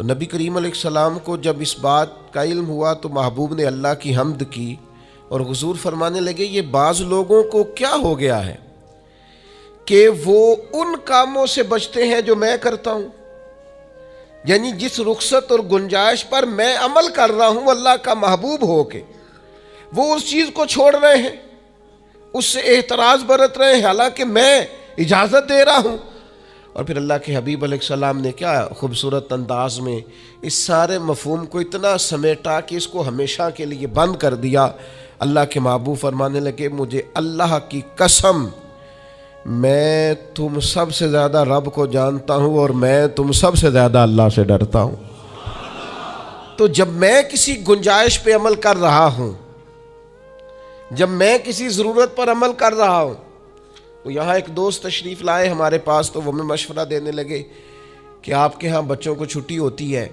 تو نبی کریم علیہ السلام کو جب اس بات کا علم ہوا تو محبوب نے اللہ کی حمد کی اور حضور فرمانے لگے یہ بعض لوگوں کو کیا ہو گیا ہے کہ وہ ان کاموں سے بچتے ہیں جو میں کرتا ہوں، یعنی جس رخصت اور گنجائش پر میں عمل کر رہا ہوں اللہ کا محبوب ہو کے، وہ اس چیز کو چھوڑ رہے ہیں، اس سے احتراز برت رہے ہیں حالانکہ میں اجازت دے رہا ہوں۔ اور پھر اللہ کے حبیب علیہ السلام نے کیا خوبصورت انداز میں اس سارے مفہوم کو اتنا سمیٹا کہ اس کو ہمیشہ کے لیے بند کر دیا۔ اللہ کے محبوب فرمانے لگے مجھے اللہ کی قسم میں تم سب سے زیادہ رب کو جانتا ہوں اور میں تم سب سے زیادہ اللہ سے ڈرتا ہوں۔ تو جب میں کسی گنجائش پہ عمل کر رہا ہوں، جب میں کسی ضرورت پر عمل کر رہا ہوں، تو یہاں ایک دوست تشریف لائے ہمارے پاس تو وہ ہمیں مشورہ دینے لگے کہ آپ کے ہاں بچوں کو چھٹی ہوتی ہے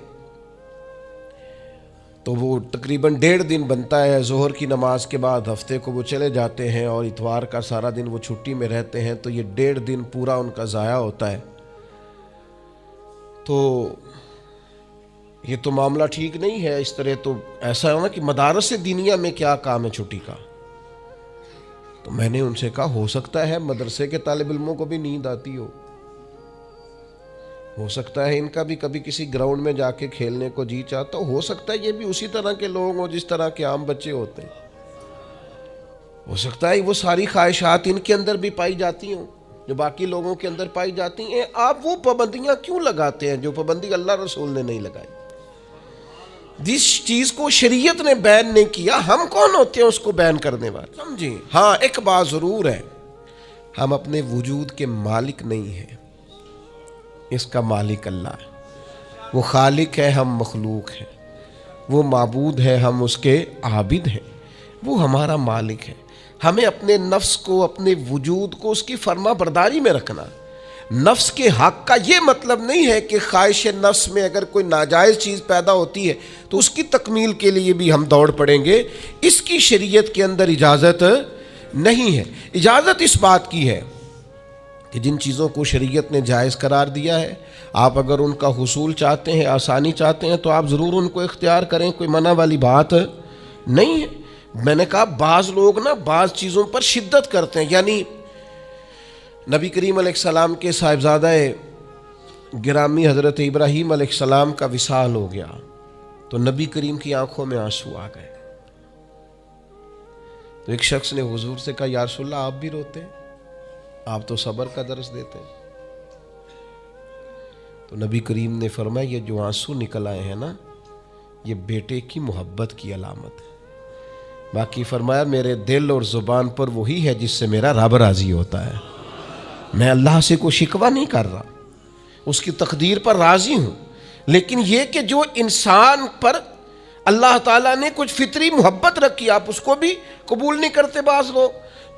تو وہ تقریباً 1.5 دن بنتا ہے، ظہر کی نماز کے بعد ہفتے کو وہ چلے جاتے ہیں اور اتوار کا سارا دن وہ چھٹی میں رہتے ہیں، تو یہ 1.5 دن پورا ان کا ضائع ہوتا ہے۔ تو یہ تو معاملہ ٹھیک نہیں ہے، اس طرح تو ایسا ہے نا کہ مدارس دینیہ میں کیا کام ہے چھٹی کا؟ تو میں نے ان سے کہا ہو سکتا ہے مدرسے کے طالب علموں کو بھی نیند آتی ہو سکتا ہے ان کا بھی کبھی کسی گراؤنڈ میں جا کے کھیلنے کو جی چاہتا ہو سکتا ہے یہ بھی اسی طرح کے لوگ ہوں جس طرح کے عام بچے ہوتے ہیں، ہو سکتا ہے وہ ساری خواہشات ان کے اندر بھی پائی جاتی ہوں جو باقی لوگوں کے اندر پائی جاتی ہیں۔ آپ وہ پابندیاں کیوں لگاتے ہیں جو پابندی اللہ رسول نے نہیں لگائی؟ جس چیز کو شریعت نے بین نہیں کیا ہم کون ہوتے ہیں اس کو بین کرنے والے؟ سمجھیں؟ ہاں ایک بات ضرور ہے، ہم اپنے وجود کے مالک نہیں ہیں، اس کا مالک اللہ ہے۔ وہ خالق ہے، ہم مخلوق ہیں، وہ معبود ہے، ہم اس کے عابد ہیں، وہ ہمارا مالک ہے۔ ہمیں اپنے نفس کو، اپنے وجود کو اس کی فرما برداری میں رکھنا۔ نفس کے حق کا یہ مطلب نہیں ہے کہ خواہش نفس میں اگر کوئی ناجائز چیز پیدا ہوتی ہے تو اس کی تکمیل کے لیے بھی ہم دوڑ پڑیں گے، اس کی شریعت کے اندر اجازت نہیں ہے۔ اجازت اس بات کی ہے کہ جن چیزوں کو شریعت نے جائز قرار دیا ہے آپ اگر ان کا حصول چاہتے ہیں، آسانی چاہتے ہیں تو آپ ضرور ان کو اختیار کریں، کوئی منع والی بات نہیں ہے۔ میں نے کہا بعض لوگ نا بعض چیزوں پر شدت کرتے ہیں، یعنی نبی کریم علیہ السلام کے صاحبزادہ گرامی حضرت ابراہیم علیہ السلام کا وصال ہو گیا تو نبی کریم کی آنکھوں میں آنسو آ گئے۔ تو ایک شخص نے حضور سے کہا یا رسول اللہ آپ بھی روتے ہیں، آپ تو صبر کا درس دیتے ہیں۔ تو نبی کریم نے فرمایا یہ جو آنسو نکل آئے ہیں نا یہ بیٹے کی محبت کی علامت ہے، باقی فرمایا میرے دل اور زبان پر وہی ہے جس سے میرا رب راضی ہوتا ہے، میں اللہ سے کوئی شکوہ نہیں کر رہا، اس کی تقدیر پر راضی ہوں۔ لیکن یہ کہ جو انسان پر اللہ تعالیٰ نے کچھ فطری محبت رکھی آپ اس کو بھی قبول نہیں کرتے بعض لوگ،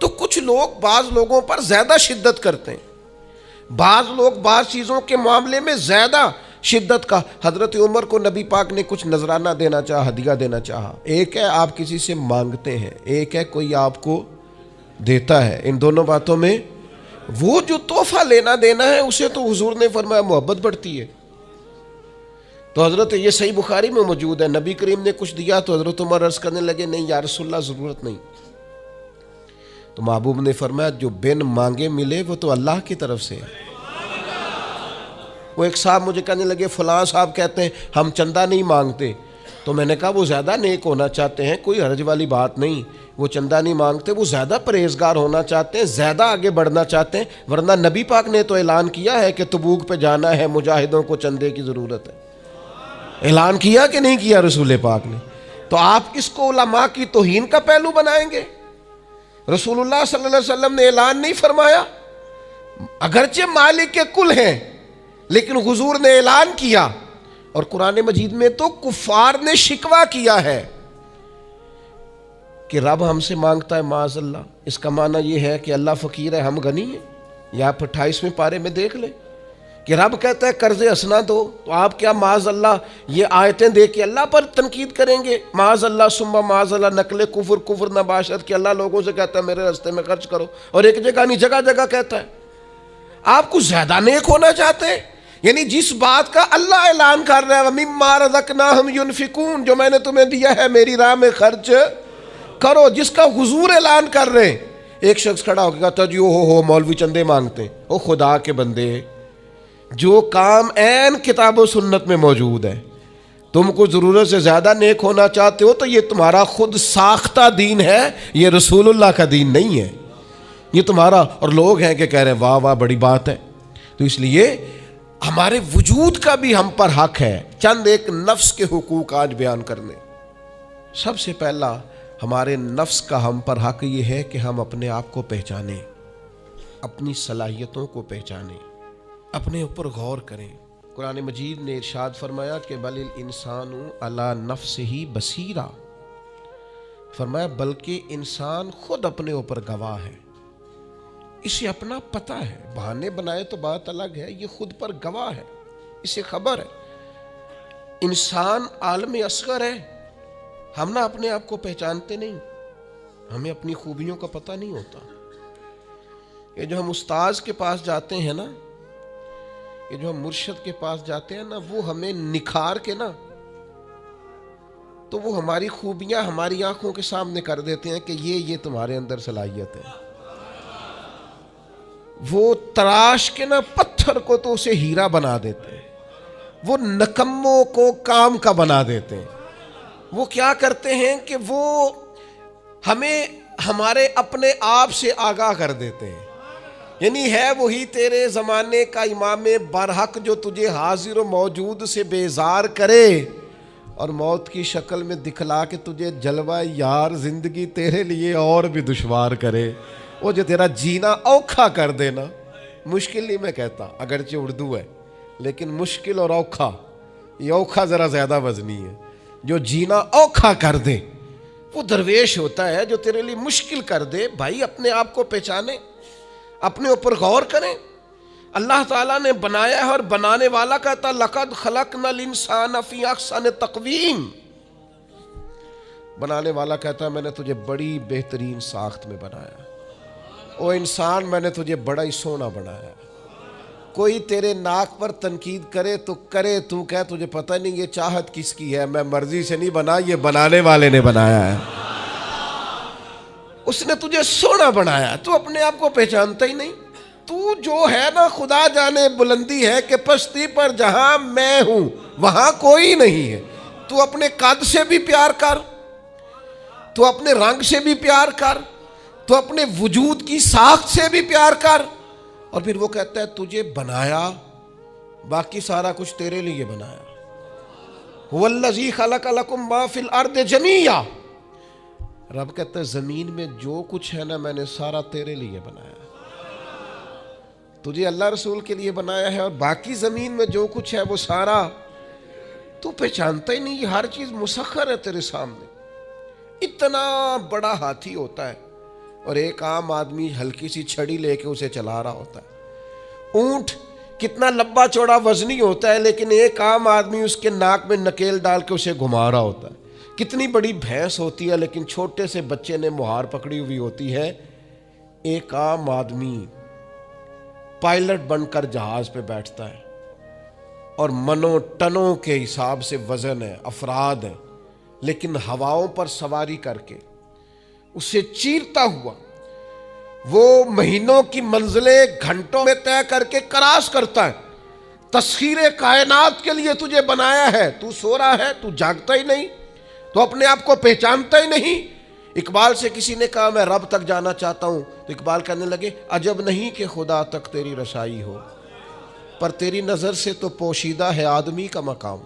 تو کچھ لوگ بعض لوگوں پر زیادہ شدت کرتے ہیں، بعض لوگ بعض چیزوں کے معاملے میں زیادہ شدت کا۔ حضرت عمر کو نبی پاک نے کچھ نذرانہ دینا چاہا، ہدیہ دینا چاہا، ایک ہے آپ کسی سے مانگتے ہیں، ایک ہے کوئی آپ کو دیتا ہے، ان دونوں باتوں میں وہ جو تحفہ لینا دینا ہے اسے تو حضور نے فرمایا محبت بڑھتی ہے۔ تو حضرت یہ صحیح بخاری میں موجود ہے، نبی کریم نے کچھ دیا تو حضرت عمر عرض کرنے لگے نہیں یا رسول اللہ ضرورت نہیں۔ تو محبوب نے فرمایا جو بن مانگے ملے وہ تو اللہ کی طرف سے ہے۔ وہ ایک صاحب مجھے کہنے لگے فلاں صاحب کہتے ہیں ہم چندہ نہیں مانگتے، تو میں نے کہا وہ زیادہ نیک ہونا چاہتے ہیں، کوئی حرج والی بات نہیں، وہ چندہ نہیں مانگتے، وہ زیادہ پرہیزگار ہونا چاہتے ہیں، زیادہ آگے بڑھنا چاہتے ہیں، ورنہ نبی پاک نے تو اعلان کیا ہے کہ تبوک پہ جانا ہے، مجاہدوں کو چندے کی ضرورت ہے، اعلان کیا کہ نہیں کیا رسول پاک نے؟ تو آپ کس کو علماء کی توہین کا پہلو بنائیں گے؟ رسول اللہ صلی اللہ علیہ وسلم نے اعلان نہیں فرمایا؟ اگرچہ مالک کے کل ہیں لیکن حضور نے اعلان کیا، اور قرآن مجید میں تو کفار نے شکوہ کیا ہے کہ رب ہم سے مانگتا ہے معاذ اللہ۔ اس کا معنی یہ ہے کہ اللہ فقیر ہے ہم غنی ہیں، یا آپ 28ویں پارے میں دیکھ لیں کہ رب کہتا ہے قرض حسنہ دو، تو آپ کیا معاذ اللہ یہ آیتیں دے کے اللہ پر تنقید کریں گے؟ معاذ اللہ ثم معاذ اللہ، نقل کفر نباشت کہ اللہ لوگوں سے کہتا ہے میرے راستے میں خرچ کرو، اور ایک جگہ نہیں جگہ جگہ کہتا ہے۔ آپ کو زیادہ نیک ہونا چاہتے ہیں یعنی جس بات کا اللہ اعلان کر رہا ہے وَمِمَّا رَزَقْنَاهُمْ يُنْفِقُونَ، جو میں نے تمہیں دیا ہے میری راہ میں خرچ کرو، جس کا حضور اعلان کر رہے ہیں۔ ایک شخص کھڑا ہو کے کہتا جی ہو مولوی چندے مانگتے ہیں۔ او خدا کے بندے، جو کام عین کتاب و سنت میں موجود ہے، تم کو ضرورت سے زیادہ نیک ہونا چاہتے ہو تو یہ تمہارا خود ساختہ دین ہے، یہ رسول اللہ کا دین نہیں ہے، یہ تمہارا۔ اور لوگ ہیں کہ کہہ رہے ہیں واہ واہ بڑی بات ہے۔ تو اس لیے ہمارے وجود کا بھی ہم پر حق ہے۔ چند ایک نفس کے حقوق آج بیان کرنے۔ سب سے پہلا ہمارے نفس کا ہم پر حق یہ ہے کہ ہم اپنے آپ کو پہچانیں، اپنی صلاحیتوں کو پہچانیں، اپنے اوپر غور کریں۔ قرآن مجید نے ارشاد فرمایا کہ بل الانسان علی نفسہ بصیرہ، فرمایا بلکہ انسان خود اپنے اوپر گواہ ہے، اسے اپنا پتہ ہے، بہانے بنائے تو بات الگ ہے، یہ خود پر گواہ ہے، اسے خبر ہے۔ انسان عالم اصغر ہے، ہم نہ اپنے آپ کو پہچانتے نہیں، ہمیں اپنی خوبیوں کا پتہ نہیں ہوتا۔ یہ جو ہم استاذ کے پاس جاتے ہیں نا، یہ جو ہم مرشد کے پاس جاتے ہیں نا، وہ ہمیں نکھار کے نا تو وہ ہماری خوبیاں ہماری آنکھوں کے سامنے کر دیتے ہیں کہ یہ تمہارے اندر صلاحیت ہے۔ وہ تراش کے نا پتھر کو تو اسے ہیرا بنا دیتے ہیں، وہ نکموں کو کام کا بنا دیتے ہیں۔ وہ کیا کرتے ہیں کہ وہ ہمیں ہمارے اپنے آپ سے آگاہ کر دیتے ہیں۔ یعنی ہے وہی تیرے زمانے کا امام برحق جو تجھے حاضر و موجود سے بیزار کرے اور موت کی شکل میں دکھلا کے تجھے جلوہ یار زندگی تیرے لیے اور بھی دشوار کرے، وہ جو تیرا جینا اوکھا کر دینا۔ مشکل نہیں میں کہتا، اگرچہ اردو ہے لیکن مشکل اور اوکھا، یہ اوکھا ذرا زیادہ وزنی ہے۔ جو جینا اوکھا کر دے وہ درویش ہوتا ہے، جو تیرے لیے مشکل کر دے۔ بھائی اپنے آپ کو پہچانے، اپنے اوپر غور کریں۔ اللہ تعالیٰ نے بنایا ہے اور بنانے والا کہتا لَقَدْ خَلَقْنَا الْإِنسَانَ فِي أَحْسَنِ تَقْوِيمٍ، بنانے والا کہتا ہے میں نے تجھے بڑی بہترین ساخت میں بنایا۔ او انسان میں نے تجھے بڑا ہی سونا بنایا۔ کوئی تیرے ناک پر تنقید کرے تو کرے، تو کہہ تجھے پتہ نہیں یہ چاہت کس کی ہے، میں مرضی سے نہیں بنا، یہ بنانے والے نے بنایا ہے۔ اس نے تجھے سونا بنایا، تو اپنے آپ کو پہچانتا ہی نہیں۔ تو جو ہے نا خدا جانے بلندی ہے کہ پستی پر جہاں میں ہوں وہاں کوئی نہیں ہے۔ تو اپنے قد سے بھی پیار کر، تو اپنے رنگ سے بھی پیار کر، تو اپنے وجود کی ساخت سے بھی پیار کر۔ اور پھر وہ کہتا ہے تجھے بنایا، باقی سارا کچھ تیرے لیے بنایا۔ هو الذی خلق لکم ما فی الارض جمیعا، رب کہتا ہے زمین میں جو کچھ ہے نا میں نے سارا تیرے لیے بنایا، تجھے اللہ رسول کے لیے بنایا ہے، اور باقی زمین میں جو کچھ ہے وہ سارا تو پہچانتا ہی نہیں۔ یہ ہر چیز مسخر ہے تیرے سامنے۔ اتنا بڑا ہاتھی ہوتا ہے اور ایک عام آدمی ہلکی سی چھڑی لے کے اسے چلا رہا ہوتا ہے۔ اونٹ کتنا لمبا چوڑا وزنی ہوتا ہے لیکن ایک عام آدمی اس کے ناک میں نکیل ڈال کے اسے گھما رہا ہوتا ہے۔ کتنی بڑی بھینس ہوتی ہے لیکن چھوٹے سے بچے نے مہار پکڑی ہوئی ہوتی ہے۔ ایک عام آدمی پائلٹ بن کر جہاز پہ بیٹھتا ہے اور منوں ٹنوں کے حساب سے وزن ہے، افراد ہیں، لیکن ہواؤں پر سواری کر کے اسے چیرتا ہوا وہ مہینوں کی منزلیں گھنٹوں میں طے کر کے کراس کرتا ہے۔ تسخیر کائنات کے لیے تجھے بنایا ہے، تو سو رہا ہے، تو جاگتا ہی نہیں، تو اپنے آپ کو پہچانتا ہی نہیں۔ اقبال سے کسی نے کہا میں رب تک جانا چاہتا ہوں، تو اقبال کہنے لگے عجب نہیں کہ خدا تک تیری رسائی ہو، پر تیری نظر سے تو پوشیدہ ہے آدمی کا مقام۔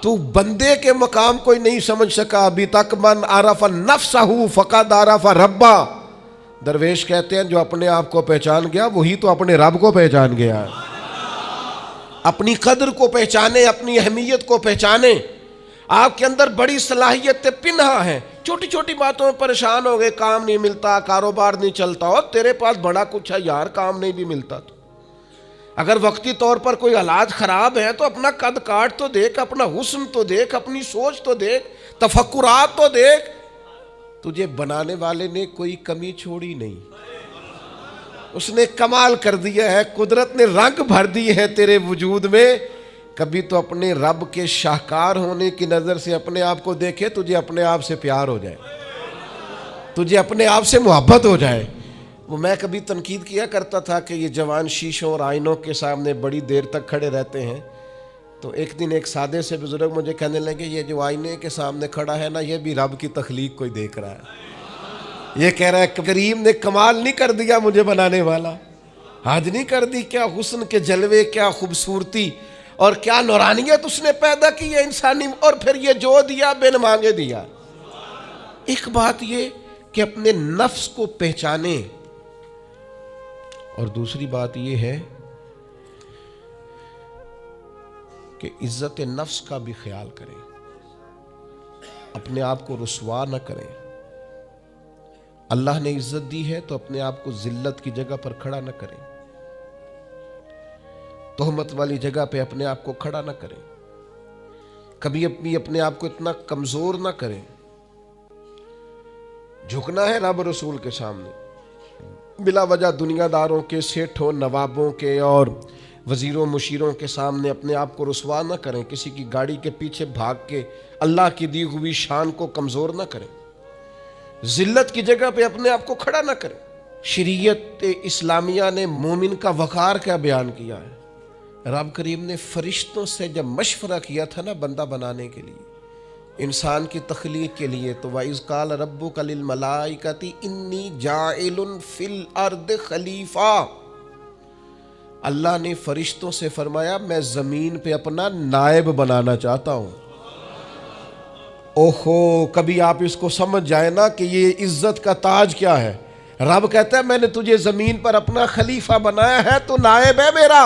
تو بندے کے مقام کوئی نہیں سمجھ سکا ابھی تک، من عرف نفسہ فقد عرف ربا۔ درویش کہتے ہیں جو اپنے آپ کو پہچان گیا وہی تو اپنے رب کو پہچان گیا۔ اپنی قدر کو پہچانے، اپنی اہمیت کو پہچانے۔ آپ کے اندر بڑی صلاحیتیں پنہا ہیں، چھوٹی چھوٹی باتوں میں پریشان ہو گئے، کام نہیں ملتا، کاروبار نہیں چلتا، اور تیرے پاس بڑا کچھ ہے یار، کام نہیں بھی ملتا۔ تو اگر وقتی طور پر کوئی حالات خراب ہیں تو اپنا قد کاٹ تو دیکھ، اپنا حسن تو دیکھ، اپنی سوچ تو دیکھ، تفکرات تو دیکھ۔ تجھے بنانے والے نے کوئی کمی چھوڑی نہیں، اس نے کمال کر دیا ہے، قدرت نے رنگ بھر دیے ہیں تیرے وجود میں. کبھی تو اپنے رب کے شاہکار ہونے کی نظر سے اپنے آپ کو دیکھے، تجھے اپنے آپ سے پیار ہو جائے، تجھے اپنے آپ سے محبت ہو جائے. وہ میں کبھی تنقید کیا کرتا تھا کہ یہ جوان شیشوں اور آئینوں کے سامنے بڑی دیر تک کھڑے رہتے ہیں. تو ایک دن ایک سادے سے بزرگ مجھے کہنے لگے یہ جو آئینے کے سامنے کھڑا ہے نا، یہ بھی رب کی تخلیق کو ہی دیکھ رہا ہے. یہ کہہ رہا ہے کریم نے کمال نہیں کر دیا مجھے بنانے والا، حد نہیں کر دی، کیا حسن کے جلوے، کیا خوبصورتی اور کیا نورانیت اس نے پیدا کی ہے انسانی. اور پھر یہ جو دیا بن مانگے دیا. ایک بات یہ کہ اپنے نفس کو پہچانے، اور دوسری بات یہ ہے کہ عزت نفس کا بھی خیال کریں، اپنے آپ کو رسوا نہ کریں. اللہ نے عزت دی ہے تو اپنے آپ کو ذلت کی جگہ پر کھڑا نہ کریں، تہمت والی جگہ پہ اپنے آپ کو کھڑا نہ کریں، کبھی اپنے آپ کو اتنا کمزور نہ کریں. جھکنا ہے رب رسول کے سامنے، بلا وجہ دنیا داروں کے، سیٹھوں، نوابوں کے اور وزیروں مشیروں کے سامنے اپنے آپ کو رسوا نہ کریں. کسی کی گاڑی کے پیچھے بھاگ کے اللہ کی دی ہوئی شان کو کمزور نہ کریں، ذلت کی جگہ پہ اپنے آپ کو کھڑا نہ کریں. شریعت اسلامیہ نے مومن کا وقار کیا بیان کیا ہے. رب کریم نے فرشتوں سے جب مشورہ کیا تھا نا بندہ بنانے کے لیے، انسان کی تخلیق کے لیے، تو وَإِذْ قَالَ رَبُّكَ لِلْمَلَائِكَةِ إِنِّي جَاعِلٌ فِي الْأَرْضِ خلیفہ. اللہ نے فرشتوں سے فرمایا میں زمین پہ اپنا نائب بنانا چاہتا ہوں. اوہو، کبھی آپ اس کو سمجھ جائیں نا کہ یہ عزت کا تاج کیا ہے. رب کہتا ہے میں نے تجھے زمین پر اپنا خلیفہ بنایا ہے، تو نائب ہے میرا.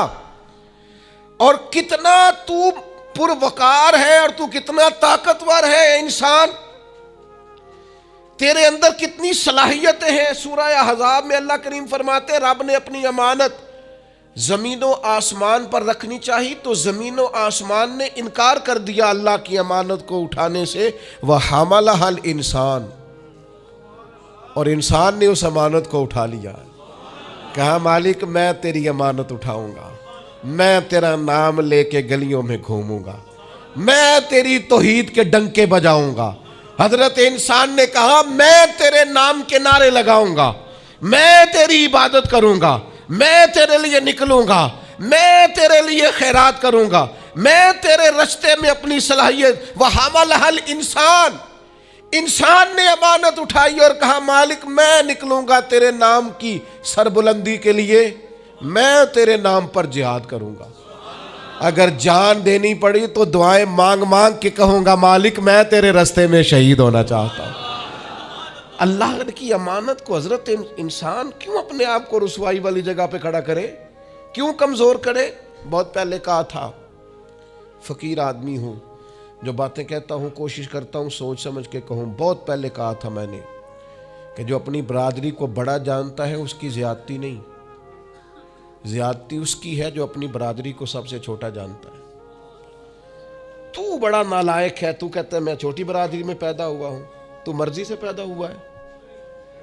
اور کتنا تو پروقار ہے اور تو کتنا طاقتور ہے انسان، تیرے اندر کتنی صلاحیتیں ہیں. سورہ احزاب میں اللہ کریم فرماتے رب نے اپنی امانت زمین و آسمان پر رکھنی چاہی تو زمین و آسمان نے انکار کر دیا اللہ کی امانت کو اٹھانے سے. وَحَمَلَهَا الْإِنسان، اور انسان نے اس امانت کو اٹھا لیا. کہا مالک میں تیری امانت اٹھاؤں گا، میں تیرا نام لے کے گلیوں میں گھوموں گا، میں تیری توحید کے ڈنکے بجاؤں گا. حضرت انسان نے کہا میں تیرے نام کے نعرے لگاؤں گا، میں تیری عبادت کروں گا، میں تیرے لیے نکلوں گا، میں تیرے لیے خیرات کروں گا، میں تیرے رستے میں اپنی صلاحیت. وَحَمَلَهَا الْإِنسان، انسان نے امانت اٹھائی اور کہا مالک میں نکلوں گا تیرے نام کی سربلندی کے لیے، میں تیرے نام پر جہاد کروں گا. اگر جان دینی پڑی تو دعائیں مانگ مانگ کے کہوں گا مالک میں تیرے رستے میں شہید ہونا چاہتا ہوں. اللہ کی امانت کو حضرت انسان کیوں اپنے آپ کو رسوائی والی جگہ پہ کھڑا کرے، کیوں کمزور کرے. بہت پہلے کہا تھا، فقیر آدمی ہوں، جو باتیں کہتا ہوں کوشش کرتا ہوں سوچ سمجھ کے کہوں. بہت پہلے کہا تھا میں نے کہ جو اپنی برادری کو بڑا جانتا ہے اس کی زیادتی نہیں، زیادتی اس کی ہے جو اپنی برادری کو سب سے چھوٹا جانتا ہے. تو بڑا نالائق ہے، تو کہتا ہے میں چھوٹی برادری میں پیدا ہوا ہوں. تو مرضی سے پیدا ہوا ہے،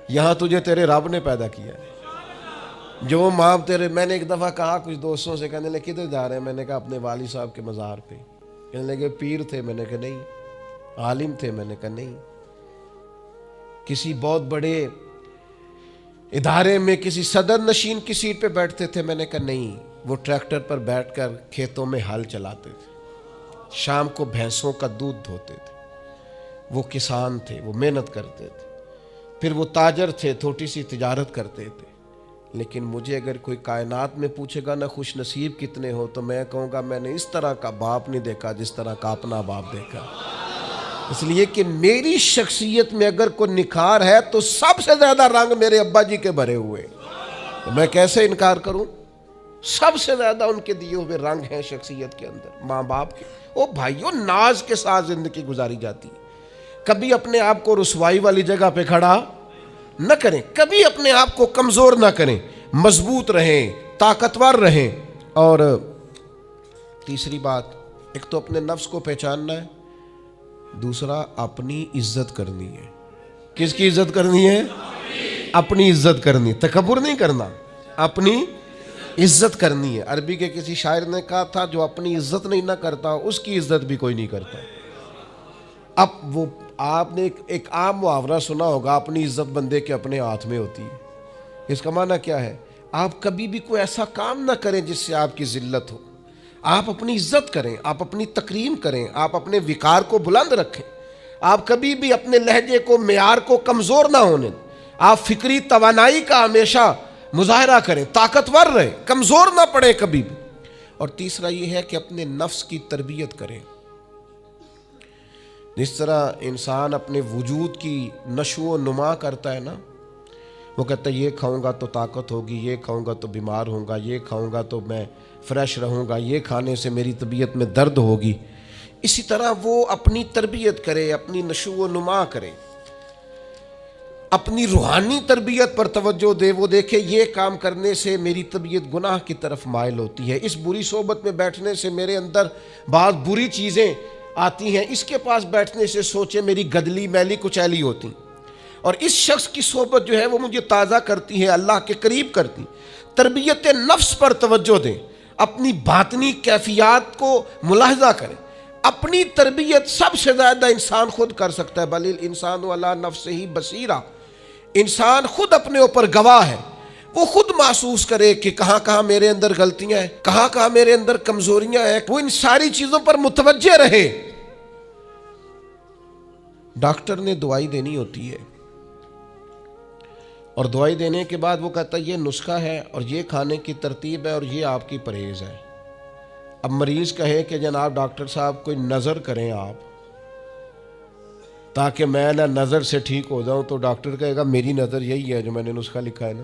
یہاں تجھے تیرے رب نے پیدا کیا ہے. جو ماں تیرے، میں نے ایک دفعہ کہا کچھ دوستوں سے، کہنے لگے کدھر جا رہے ہیں؟ میں نے کہا اپنے والد صاحب کے مزار پہ. کہنے لگے پیر تھے؟ میں نے کہا نہیں. عالم تھے؟ میں نے کہا نہیں. کسی بہت بڑے ادارے میں کسی صدر نشین کی سیٹ پہ بیٹھتے تھے؟ میں نے کہا نہیں. وہ ٹریکٹر پر بیٹھ کر کھیتوں میں ہل چلاتے تھے، شام کو بھینسوں کا دودھ دھوتے تھے. وہ کسان تھے، وہ محنت کرتے تھے. پھر وہ تاجر تھے، چھوٹی سی تجارت کرتے تھے. لیکن مجھے اگر کوئی کائنات میں پوچھے گا نا خوش نصیب کتنے ہو، تو میں کہوں گا میں نے اس طرح کا باپ نہیں دیکھا جس طرح کا اپنا باپ دیکھا. اس لیے کہ میری شخصیت میں اگر کوئی نکھار ہے تو سب سے زیادہ رنگ میرے ابا جی کے بھرے ہوئے. تو میں کیسے انکار کروں؟ سب سے زیادہ ان کے دیے ہوئے رنگ ہیں شخصیت کے اندر، ماں باپ کے. او بھائیوں، ناز کے ساتھ زندگی گزاری جاتی ہے. کبھی اپنے آپ کو رسوائی والی جگہ پہ کھڑا نہ کریں، کبھی اپنے آپ کو کمزور نہ کریں، مضبوط رہیں، طاقتور رہیں. اور تیسری بات، ایک تو اپنے نفس کو پہچاننا ہے، دوسرا اپنی عزت کرنی ہے. کس کی عزت کرنی ہے؟ اپنی عزت کرنی. تکبر نہیں کرنا. اپنی عزت کرنی ہے. عربی کے کسی شاعر نے کہا تھا جو اپنی عزت نہیں نہ کرتا اس کی عزت بھی کوئی نہیں کرتا. اب وہ آپ نے ایک عام محاورہ سنا ہوگا، اپنی عزت بندے کے اپنے ہاتھ میں ہوتی ہے. اس کا معنی کیا ہے؟ آپ کبھی بھی کوئی ایسا کام نہ کریں جس سے آپ کی ذلت ہو. آپ اپنی عزت کریں، آپ اپنی تکریم کریں، آپ اپنے وقار کو بلند رکھیں. آپ کبھی بھی اپنے لہجے کو، معیار کو کمزور نہ ہونے. آپ فکری توانائی کا ہمیشہ مظاہرہ کریں، طاقتور رہیں، کمزور نہ پڑیں کبھی بھی. اور تیسرا یہ ہے کہ اپنے نفس کی تربیت کریں. جس طرح انسان اپنے وجود کی نشو و نما کرتا ہے نا، وہ کہتا ہے یہ کھاؤں گا تو طاقت ہوگی، یہ کھاؤں گا تو بیمار ہوں گا، یہ کھاؤں گا تو میں فریش رہوں گا، یہ کھانے سے میری طبیعت میں درد ہوگی. اسی طرح وہ اپنی تربیت کرے، اپنی نشو و نما کرے، اپنی روحانی تربیت پر توجہ دے. وہ دیکھے یہ کام کرنے سے میری طبیعت گناہ کی طرف مائل ہوتی ہے، اس بری صحبت میں بیٹھنے سے میرے اندر بعض بری چیزیں آتی ہیں، اس کے پاس بیٹھنے سے سوچے میری گدلی میلی کچیلی ہوتی، اور اس شخص کی صحبت جو ہے وہ مجھے تازہ کرتی ہے، اللہ کے قریب کرتی. تربیت نفس پر توجہ دیں، اپنی باطنی کیفیات کو ملاحظہ کریں. اپنی تربیت سب سے زیادہ انسان خود کر سکتا ہے. بل الانسان علی نفسہ بصیرہ، انسان خود اپنے اوپر گواہ ہے. وہ خود محسوس کرے کہ کہاں کہاں میرے اندر غلطیاں ہیں، کہاں کہاں میرے اندر کمزوریاں ہیں. وہ ان ساری چیزوں پر متوجہ رہے. ڈاکٹر نے دوائی دینی ہوتی ہے، اور دوائی دینے کے بعد وہ کہتا ہے یہ نسخہ ہے اور یہ کھانے کی ترتیب ہے اور یہ آپ کی پرہیز ہے. اب مریض کہے کہ جناب ڈاکٹر صاحب کوئی نظر کریں آپ تاکہ میں نہ نظر سے ٹھیک ہو جاؤں، تو ڈاکٹر کہے گا میری نظر یہی ہے جو میں نے نسخہ لکھا ہے نا،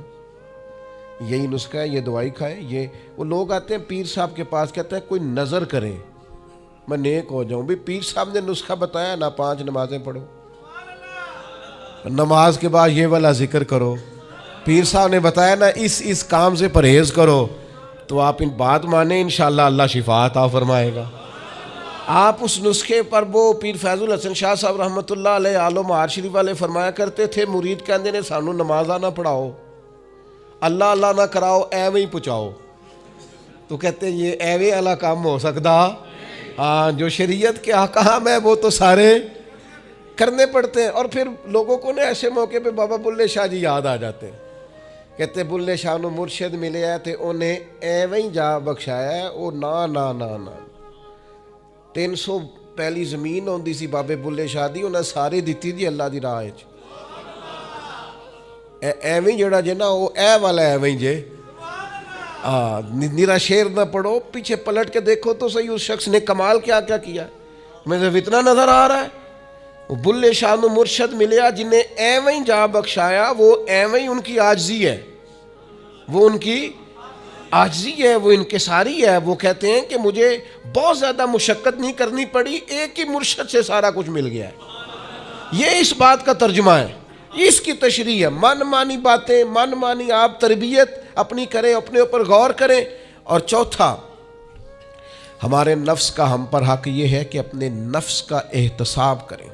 یہی نسخہ ہے، یہ دوائی کھائیں. یہ وہ لوگ آتے ہیں پیر صاحب کے پاس، کہتے ہیں کوئی نظر کریں میں نیک ہو جاؤں. بھی پیر صاحب نے نسخہ بتایا نا، 5 نمازیں پڑھو، نماز کے بعد یہ والا ذکر کرو. پیر صاحب نے بتایا نا اس کام سے پرہیز کرو، تو آپ ان بات مانیں انشاءاللہ اللہ شفا عطا فرمائے گا. آپ اس نسخے پر، وہ پیر فیض الحسن شاہ صاحب رحمۃ اللہ علیہ عالم معار شریف والے فرمایا کرتے تھے، مرید کہندے نے سانو نمازاں نہ پڑھاؤ، اللہ اللہ نہ کراؤ، ایویں ہی پہنچاؤ. تو کہتے ہیں یہ ایویں والا کام ہو سکتا؟ ہاں، جو شریعت کے احکام ہے وہ تو سارے کرنے پڑتے ہیں. اور پھر لوگوں کو نا ایسے موقع پہ بابا بلے شاہ جی یاد آ جاتے ہیں. کہتے بلے شاہ نو مرشد ملے ہے تے انہیں ایویں ہی جا بخشایا ہے. او نا 300 پہلی زمین ہوندی سی بابے بلے شاہ دی، انہیں ساری دیتی دی اللہ دی راہ وچ. ایویں جڑا جے نا وہ اے والا ایویں جے. نیرا شیر نہ پڑھو، پیچھے پلٹ کے دیکھو تو صحیح اس شخص نے کمال کیا کیا کیا. مجھے اتنا نظر آ رہا ہے وہ بلے شاہ نو مرشد ملیا جنہیں ایویں جا بخشایا، وہ ایویں ان کی عاجزی ہے، وہ ان کی عاجزی ہے، وہ انکساری ہے. وہ کہتے ہیں کہ مجھے بہت زیادہ مشقت نہیں کرنی پڑی، ایک ہی مرشد سے سارا کچھ مل گیا ہے. یہ اس بات کا ترجمہ ہے، اس کی تشریح ہے. من مانی باتیں، من مانی آپ تربیت اپنی کریں، اپنے اوپر غور کریں. اور چوتھا، ہمارے نفس کا ہم پر حق یہ ہے کہ اپنے نفس کا احتساب کریں،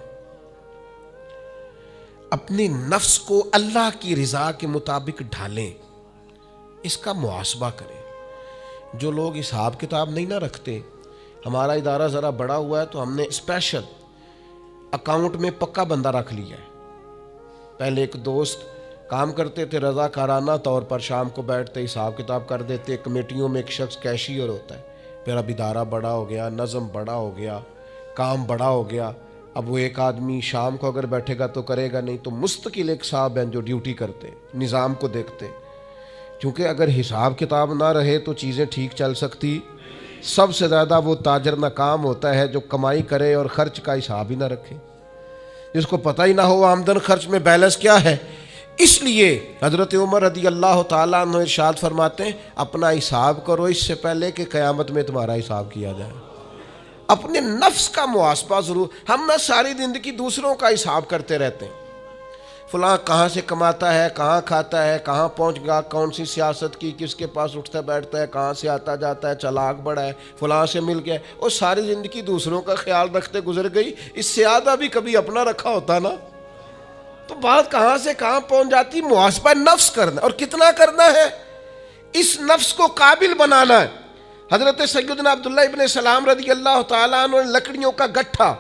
اپنے نفس کو اللہ کی رضا کے مطابق ڈھالیں، اس کا محاسبہ کریں. جو لوگ حساب کتاب نہیں نہ رکھتے، ہمارا ادارہ ذرا بڑا ہوا ہے تو ہم نے اسپیشل اکاؤنٹ میں پکا بندہ رکھ لیا ہے. پہلے ایک دوست کام کرتے تھے رضاکارانہ طور پر، شام کو بیٹھتے حساب کتاب کر دیتے. کمیٹیوں میں ایک شخص کیشیئر ہوتا ہے. پھر اب ادارہ بڑا ہو گیا، نظم بڑا ہو گیا، کام بڑا ہو گیا. اب وہ ایک آدمی شام کو اگر بیٹھے گا تو کرے گا نہیں، تو مستقل ایک صاحب ہیں جو ڈیوٹی کرتے، نظام کو دیکھتے. کیونکہ اگر حساب کتاب نہ رہے تو چیزیں ٹھیک چل سکتی. سب سے زیادہ وہ تاجر ناکام ہوتا ہے جو کمائی کرے اور خرچ کا حساب ہی نہ رکھے، جس کو پتہ ہی نہ ہو آمدن خرچ میں بیلنس کیا ہے. اس لیے حضرت عمر رضی اللہ تعالیٰ عنہ ارشاد فرماتے ہیں اپنا حساب کرو اس سے پہلے کہ قیامت میں تمہارا حساب کیا جائے. اپنے نفس کا محاسبہ ضرور. ہم نہ ساری زندگی دوسروں کا حساب کرتے رہتے ہیں، فلاں کہاں سے کماتا ہے، کہاں کھاتا ہے، کہاں پہنچ گیا، کون سی سیاست کی، کس کے پاس اٹھتا بیٹھتا ہے، کہاں سے آتا جاتا ہے، چلاک بڑا ہے، فلاں سے مل گیا. اور ساری زندگی دوسروں کا خیال رکھتے گزر گئی. اس سے آدھا بھی کبھی اپنا رکھا ہوتا نا تو بات کہاں سے کہاں پہنچ جاتی. محاسبہ نفس کرنا، اور کتنا کرنا ہے اس نفس کو قابل بنانا ہے۔ حضرت سیدنا عبداللہ ابن سلام رضی اللہ تعالیٰ عنہ نے لکڑیوں کا گٹھا،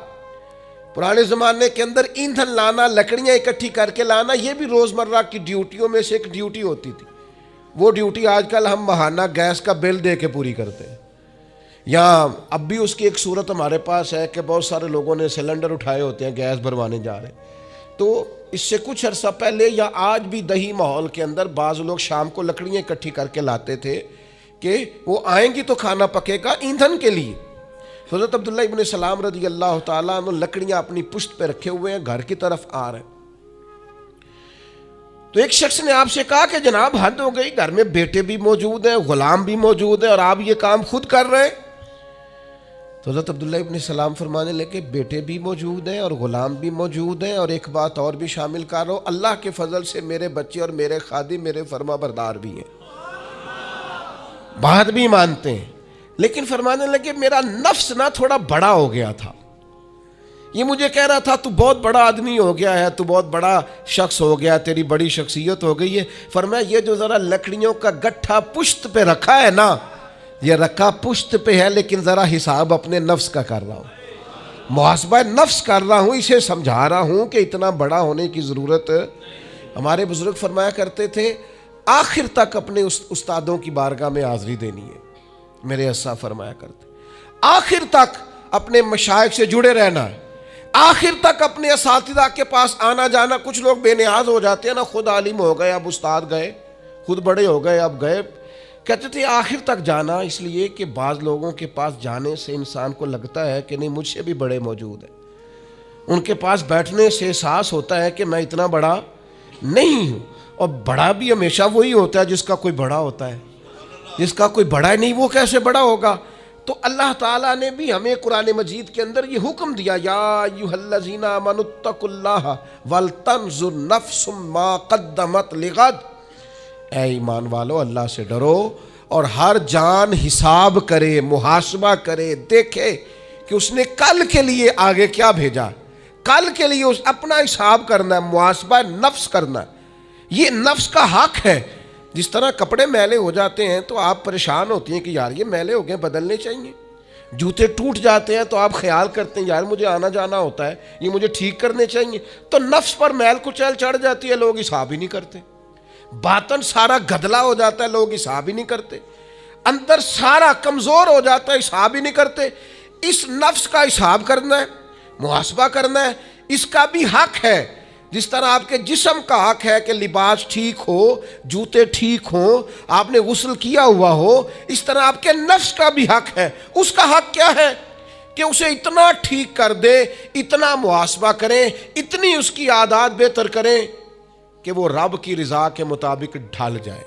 پرانے زمانے کے اندر ایندھن لانا، لکڑیاں اکٹھی کر کے لانا، یہ بھی روزمرہ کی ڈیوٹیوں میں سے ایک ڈیوٹی ہوتی تھی۔ وہ ڈیوٹی آج کل ہم ماہانہ گیس کا بل دے کے پوری کرتے ہیں، یا اب بھی اس کی ایک صورت ہمارے پاس ہے کہ بہت سارے لوگوں نے سلنڈر اٹھائے ہوتے ہیں، گیس بھروانے جا رہے ہیں۔ تو اس سے کچھ عرصہ پہلے یا آج بھی دیہی ماحول کے اندر بعض لوگ شام کو لکڑیاں اکٹھی کر کے لاتے تھے کہ وہ آئیں گی تو کھانا پکے گا ایندھن کے لیے۔ حضرت عبداللہ ابن سلام رضی اللہ تعالیٰ عنہ لکڑیاں اپنی پشت پہ رکھے ہوئے ہیں، گھر کی طرف آ رہے ہیں۔ تو ایک شخص نے آپ سے کہا کہ جناب حد ہو گئی، گھر میں بیٹے بھی موجود ہیں، غلام بھی موجود ہیں، اور آپ یہ کام خود کر رہے ہیں۔ تو حضرت عبداللہ ابن سلام فرمانے لگے بیٹے بھی موجود ہیں اور غلام بھی موجود ہیں، اور ایک بات اور بھی شامل کر رہا ہوں، اللہ کے فضل سے میرے بچے اور میرے خادم میرے فرما بردار بھی ہیں، بات بھی مانتے ہیں۔ لیکن فرمانے لگے میرا نفس نہ تھوڑا بڑا ہو گیا تھا، یہ مجھے کہہ رہا تھا تو بہت بڑا آدمی ہو گیا ہے، تو بہت بڑا شخص ہو گیا، تیری بڑی شخصیت ہو گئی ہے۔ فرمایا یہ جو ذرا لکڑیوں کا گٹھا پشت پہ رکھا ہے نا، یہ رکھا پشت پہ ہے، لیکن ذرا حساب اپنے نفس کا کر رہا ہوں، محاسبہ نفس کر رہا ہوں، اسے سمجھا رہا ہوں کہ اتنا بڑا ہونے کی ضرورت۔ ہمارے بزرگ فرمایا کرتے تھے آخر تک اپنے استادوں کی بارگاہ میں حاضری دینی ہے، میرے اسا فرمایا کرتے آخر تک اپنے مشائخ سے جڑے رہنا ہے، آخر تک اپنے اساتذہ کے پاس آنا جانا۔ کچھ لوگ بے نیاز ہو جاتے ہیں نا، خود عالم ہو گئے اب استاد گئے، خود بڑے ہو گئے اب گئے، کہتے تھے آخر تک جانا، اس لیے کہ بعض لوگوں کے پاس جانے سے انسان کو لگتا ہے کہ نہیں مجھ سے بھی بڑے موجود ہیں، ان کے پاس بیٹھنے سے احساس ہوتا ہے کہ میں اتنا بڑا نہیں ہوں، اور بڑا بھی ہمیشہ وہی ہوتا ہے جس کا کوئی بڑا ہوتا ہے، جس کا کوئی بڑا نہیں وہ کیسے بڑا ہوگا۔ تو اللہ تعالیٰ نے بھی ہمیں قرآن مجید کے اندر یہ حکم دیا، یا ایھا الذین آمنوا اتقوا اللہ ولتنظر نفس ما قدمت لغد، اے ایمان والو اللہ سے ڈرو اور ہر جان حساب کرے، محاسبہ کرے، دیکھے کہ اس نے کل کے لیے آگے کیا بھیجا، کل کے لیے اس اپنا حساب کرنا ہے، محاسبہ نفس کرنا ہے۔ یہ نفس کا حق ہے۔ جس طرح کپڑے میلے ہو جاتے ہیں تو آپ پریشان ہوتی ہیں کہ یار یہ میلے ہو گئے بدلنے چاہیے، جوتے ٹوٹ جاتے ہیں تو آپ خیال کرتے ہیں یار مجھے آنا جانا ہوتا ہے، یہ مجھے ٹھیک کرنے چاہیے، تو نفس پر میل کچیل چڑھ جاتی ہے، لوگ حساب ہی نہیں کرتے، باطن سارا گدلا ہو جاتا ہے، لوگ حساب ہی نہیں کرتے، اندر سارا کمزور ہو جاتا ہے، حساب ہی نہیں کرتے۔ اس نفس کا حساب کرنا ہے، محاسبہ کرنا ہے، اس کا بھی حق ہے۔ جس طرح آپ کے جسم کا حق ہے کہ لباس ٹھیک ہو، جوتے ٹھیک ہوں، آپ نے غسل کیا ہوا ہو، اس طرح آپ کے نفس کا بھی حق ہے۔ اس کا حق کیا ہے کہ اسے اتنا ٹھیک کر دے، اتنا محاسبہ کریں، اتنی اس کی عادات بہتر کریں کہ وہ رب کی رضا کے مطابق ڈھل جائے۔